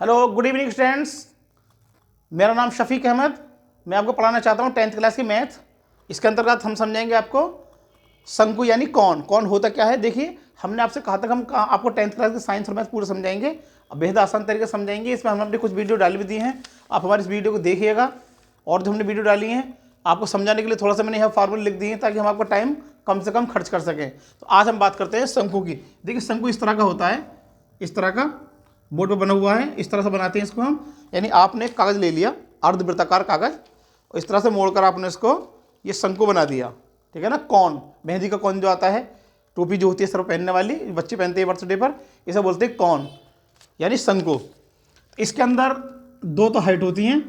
Hello, good evening students. मेरा नाम शफीक अहमद। मैं आपको पढ़ाना चाहता हूँ 10th क्लास की मैथ। इसके अंतर्गत हम समझेंगे आपको शंकु यानी कौन कौन होता क्या है। देखिए, हमने आपसे कहा था हम आपको 10th क्लास की साइंस और मैथ पूरा समझाएंगे, बेहद आसान तरीके से समझाएंगे। इसमें हम अपने कुछ वीडियो डाल भी दिए हैं, आप हमारी इस वीडियो को देखिएगा। और जो हमने वीडियो डाली हैं आपको समझाने के लिए थोड़ा सा मैंने यहाँ फार्मूले लिख दिए हैं ताकि हम आपको टाइम कम से कम खर्च कर सकें। तो आज हम बात करते हैं शंकु की। देखिए, शंकु इस तरह का होता है, इस तरह का बोर्ड पर बना हुआ है, इस तरह से बनाते हैं इसको हम। यानी आपने एक कागज़ ले लिया, अर्धवृत्ताकार कागज़, और इस तरह से मोड़कर आपने इसको ये शंकु बना दिया। ठीक है ना। कौन, मेहंदी का कौन जो आता है, टोपी जो होती है सर पहनने वाली, बच्चे पहनते हैं बर्थडे पर, इसे बोलते हैं कौन यानी शंकु। इसके अंदर दो तो हाइट होती हैं,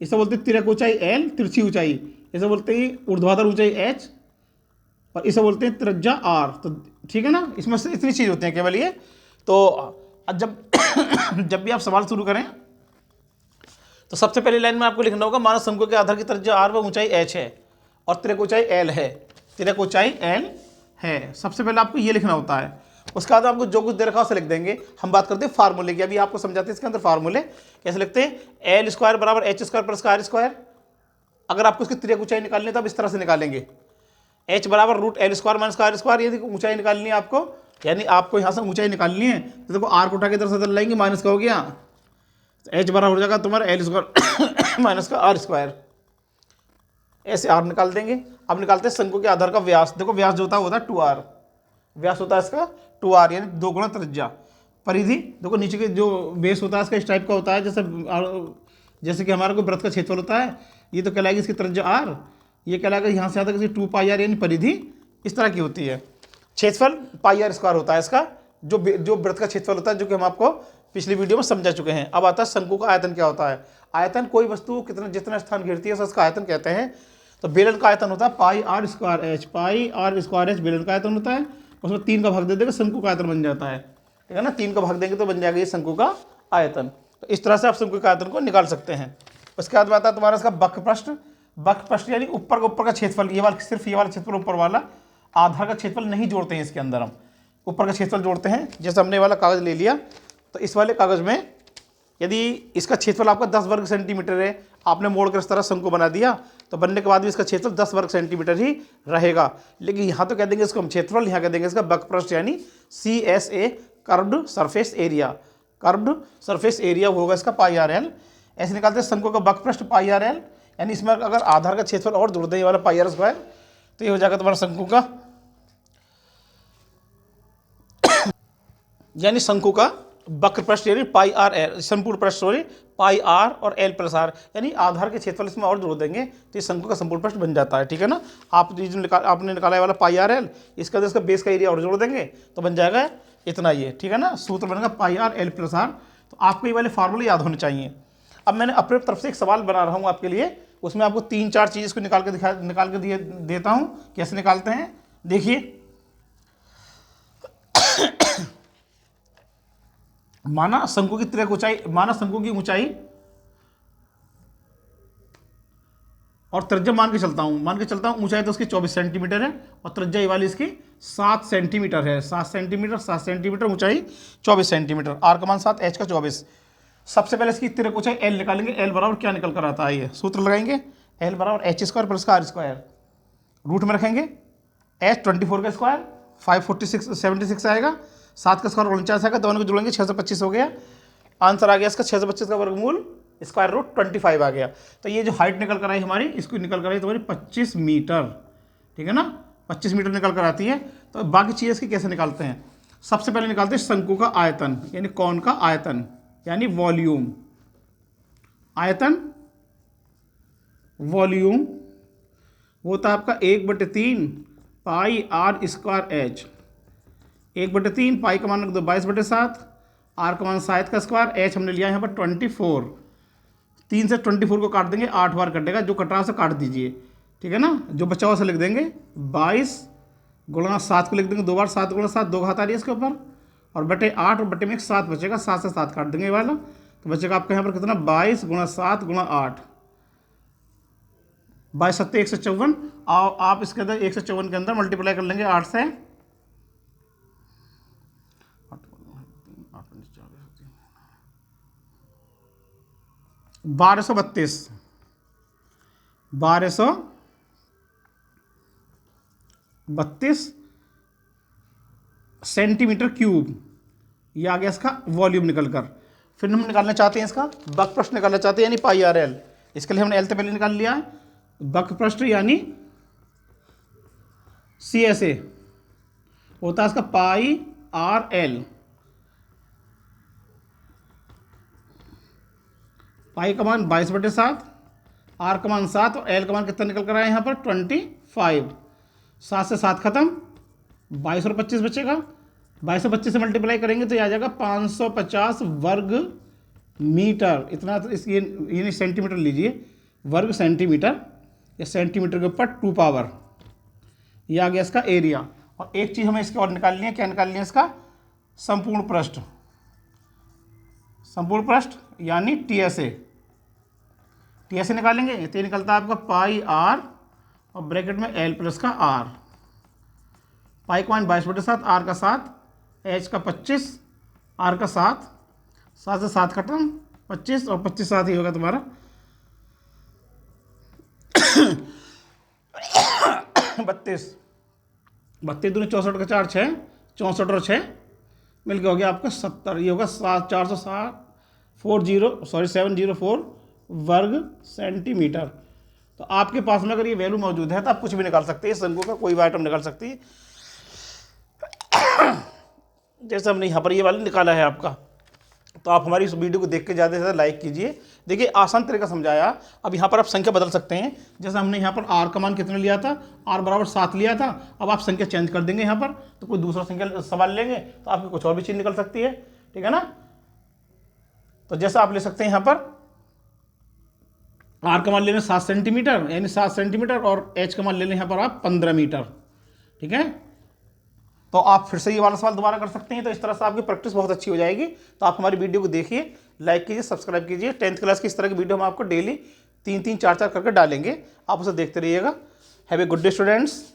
इसे बोलते हैं तिरक ऊंचाई एल, तिरछी ऊंचाई, इसे बोलते हैं ऊर्ध्वाधर ऊंचाई एच, और इसे बोलते हैं त्रिज्या आर। तो ठीक है ना, इसमें से इतनी चीज़ होती हैं केवल ये। तो जब जब भी आप सवाल शुरू करें तो सबसे पहली लाइन में आपको लिखना होगा मानव शंकु के आधार की त्रिज्या आर व ऊंचाई एच है और तिरक ऊंचाई एल है। तिरक ऊंचाई एल है, सबसे पहले आपको ये लिखना होता है। उसके बाद आपको जो कुछ दे रखा उसे लिख देंगे। हम बात करते हैं फार्मूले की, अभी आपको समझाते हैं इसके अंदर फार्मूले कैसे लिखते हैं। एल स्क्वायर बराबर H square plus R square. अगर आपको इसकी तिरक ऊंचाई निकालनी है तो आप इस तरह से निकालेंगे, एच बराबर root L square minus R square. ये देखो ऊंचाई निकालनी है आपको, यानी आपको यहाँ से ऊंचाई निकालनी है। तो देखो आर को उठा के इधर से इधर लाएंगे, माइनस का हो गया, तो एच बराबर हो जाएगा तुम्हारा एल स्क्वायर माइनस का आर स्क्वायर। ऐसे आर निकाल देंगे। अब निकालते हैं शंकु के आधार का व्यास। देखो व्यास जो होता है 2r, व्यास होता है इसका 2r, यानी 2 गुणा त्रिज्या। परिधि देखो नीचे के जो बेस होता है इसका इस टाइप का होता है, जैसे कि हमारा कोई वृत्त का क्षेत्रफल होता है। ये तो कहलाएगी इसकी त्रिज्या r, ये कहलाएगा यहाँ से आता है 2 पाई आर, यानी परिधि इस तरह की होती है। क्षेत्रफल पाई आर स्क्वायर होता है इसका, जो वृत्त का क्षेत्रफल होता है, जो कि हम आपको पिछली वीडियो में समझा चुके हैं। अब आता है शंकु का आयतन क्या होता है। आयतन कोई वस्तु कितना जितना स्थान घेरती है उसका आयतन कहते हैं। तो बेलन का आयतन होता है pi r square h, pi r square h बेलन का आयतन होता है। उसमें 3 का भाग दे देंगे, शंकु का आयतन बन जाता है। ठीक है ना, 3 का भाग देंगे तो बन जाएगा ये शंकु का आयतन। तो इस तरह से आप शंकु का आयतन को निकाल सकते हैं। उसके बाद आता है तुम्हारा इसका बकपृष्ठ। बकपृष्ठ यानी ऊपर का क्षेत्रफल, ये वाला सिर्फ ये वाला क्षेत्रफल ऊपर वाला। आधार का क्षेत्रफल नहीं जोड़ते हैं इसके अंदर, हम ऊपर का क्षेत्रफल जोड़ते हैं। जैसे हमने वाला कागज ले लिया, तो इस वाले कागज में यदि इसका क्षेत्रफल आपका 10 वर्ग सेंटीमीटर है, आपने मोड़ कर इस तरह शंकु बना दिया, तो बनने के बाद भी इसका क्षेत्रफल 10 वर्ग सेंटीमीटर ही रहेगा। लेकिन यहाँ तो कह देंगे इसको हम क्षेत्रफल, यहाँ कह देंगे इसका बकपृष्ठ यानी CSA, curved surface area. Curved surface area होगा इसका पाई आर एल। ऐसे निकालते हैं शंकु का बकपृष्ठ पाई आर एल, यानी इसमें अगर आधार का क्षेत्रफल और जोड़ दें ये वाला पाई आर स्क्वायर, तो ये हो जाएगा तुम्हारा शंकु का यानी शंकु का वक्रपृष्ठ यानी पाई आर एल, संपूर्ण पृष्ठ सॉरी, पाई आर और एल प्लस आर, यानी आधार के क्षेत्रफल इसमें और जोड़ देंगे तो ये शंकु का संपूर्ण पृष्ठ बन जाता है। ठीक है ना। आप जो आपने निकाला है वाला पाई आर एल, इसके अंदर इसका बेस का एरिया और जोड़ देंगे तो बन जाएगा इतना ये। ठीक है ना, सूत्र बनेगा पाई आर एल प्लस आर। तो आपको ये वाले फार्मूले याद होने चाहिए। अब मैंने अपने तरफ से एक सवाल बना रहा हूँ आपके लिए, उसमें आपको 3-4 चीज़ इसको निकाल के देता हूँ। कैसे निकालते हैं देखिए। माना शंकु की तिरक ऊंचाई, माना शंकु की ऊंचाई और त्रिज्या मान के चलता हूं ऊंचाई तो उसकी 24 सेंटीमीटर है और त्रिज्या ये वाली इसकी 7 सेंटीमीटर है। 7 सेंटीमीटर ऊंचाई, 24 सेंटीमीटर। आर का मान 7, एच का 24। सबसे पहले इसकी तिरक ऊंचाई एल निकालेंगे। एल बराबर क्या निकल कर आता है, ये सूत्र लगाएंगे, एल बराबर एच स्क्वायर प्लस का आर स्क्वायर, रूट में रखेंगे एच 24 का स्क्वायर 546 आएगा, 7 का स्क्वायर 49 आएगा, दोनों को जोड़ेंगे 625 हो गया। आंसर आ गया इसका 625 का वर्गमूल स्क्वायर रूट 25 आ गया। तो ये जो हाइट निकल कर आई हमारी, इसको निकल कर आई तुम्हारी 25 मीटर। ठीक है ना, 25 मीटर निकल कर आती है। तो बाकी चीज़ें इसकी कैसे निकालते हैं। सबसे पहले निकालते हैं शंकु का आयतन, यानी कौन का आयतन यानी वॉल्यूम। आयतन वॉल्यूम होता है आपका 1/3 पाई आर स्क्वायर एच। 1/3 पाई का मान रख दो 22/7, आर का मान 7 का स्क्वायर, एच हमने लिया यहाँ पर 24। 3 से 24 को काट देंगे, 8 बार कटेगा, जो कट रहा है उसे काट दीजिए। ठीक है ना, जो बचा हुआ उसे लिख देंगे 22 गुणा 7 को लिख देंगे 2 बार, 7 गुणा 7 2 घात आ रही है इसके ऊपर, और बटे 8 और बटे में एक 7 बचेगा, 7 से 7 काट देंगे ये वाला, तो बचेगा आपका यहाँ पर कितना 22 गुणा 7 गुणा 8, 22 सत्ते 154। आप इसके अंदर 154 के अंदर मल्टीप्लाई कर लेंगे 8 से, 1232 सेंटीमीटर क्यूब। ये आ गया इसका वॉल्यूम निकल कर। फिर हम निकालना चाहते हैं इसका बक पृष्ठ निकालना चाहते हैं यानी पाई आर एल। इसके लिए हमने एल तो पहले निकाल लिया है। बक पृष्ठ यानी सी एस ए होता है इसका पाई आर एल। पाई का मान 22/7, आर का मान 7 और एल का मान कितना निकल कर आया यहाँ पर 25। 7 से 7 खत्म, 22 और 25 बचेगा। 22 और 25 से मल्टीप्लाई करेंगे तो ये आ जाएगा 550 वर्ग मीटर। इतना तो इस ये सेंटीमीटर लीजिए, वर्ग सेंटीमीटर, या सेंटीमीटर के ऊपर 2 पावर। ये आ गया इसका एरिया। और एक चीज़ हमें इसके और निकालनी है, क्या निकालनी है इसका संपूर्ण पृष्ठ। संपूर्ण पृष्ठ यानी टीएसए। टीएसए निकालेंगे तो ये निकलता है आपका पाई आर और ब्रैकेट में एल प्लस का आर। पाई का मान 22/7, आर का 7, एच का 25, आर का 7। 7 से 7 खत्म, 25 और 25 7 ही होगा तुम्हारा 32। 32 दूनी 64 का 4 6, 64 और 6 मिलकर हो गया आपका 70। ये होगा 704 वर्ग सेंटीमीटर। तो आपके पास में अगर ये वैल्यू मौजूद है तो आप कुछ भी निकाल सकते हैं, शंकु का कोई भी आइटम निकाल सकती है। जैसे हमने यहाँ पर ये वाला निकाला है आपका, तो आप हमारी इस वीडियो को देख के ज़्यादा से ज़्यादा लाइक कीजिए। देखिए आसान तरीका समझाया। अब यहाँ पर आप संख्या बदल सकते हैं। जैसे हमने यहाँ पर आर का मान कितना लिया था, आर बराबर 7 लिया था। अब आप संख्या चेंज कर देंगे यहाँ पर, तो कोई दूसरा संख्या सवाल लेंगे तो आपकी कुछ और भी चीज़ निकल सकती है, ठीक है ना। तो जैसा आप ले सकते हैं यहाँ पर आर का मान ले लें 7 सेंटीमीटर यानी 7 सेंटीमीटर, और एच का मान ले लें यहाँ पर आप 15 मीटर, ठीक है। तो आप फिर से ये वाला सवाल दोबारा कर सकते हैं। तो इस तरह से आपकी प्रैक्टिस बहुत अच्छी हो जाएगी। तो आप हमारी वीडियो को देखिए, लाइक कीजिए, सब्सक्राइब कीजिए। 10th क्लास की इस तरह की वीडियो हम आपको डेली 3-3 4-4 करके डालेंगे, आप उसे देखते रहिएगा। Have a good day students.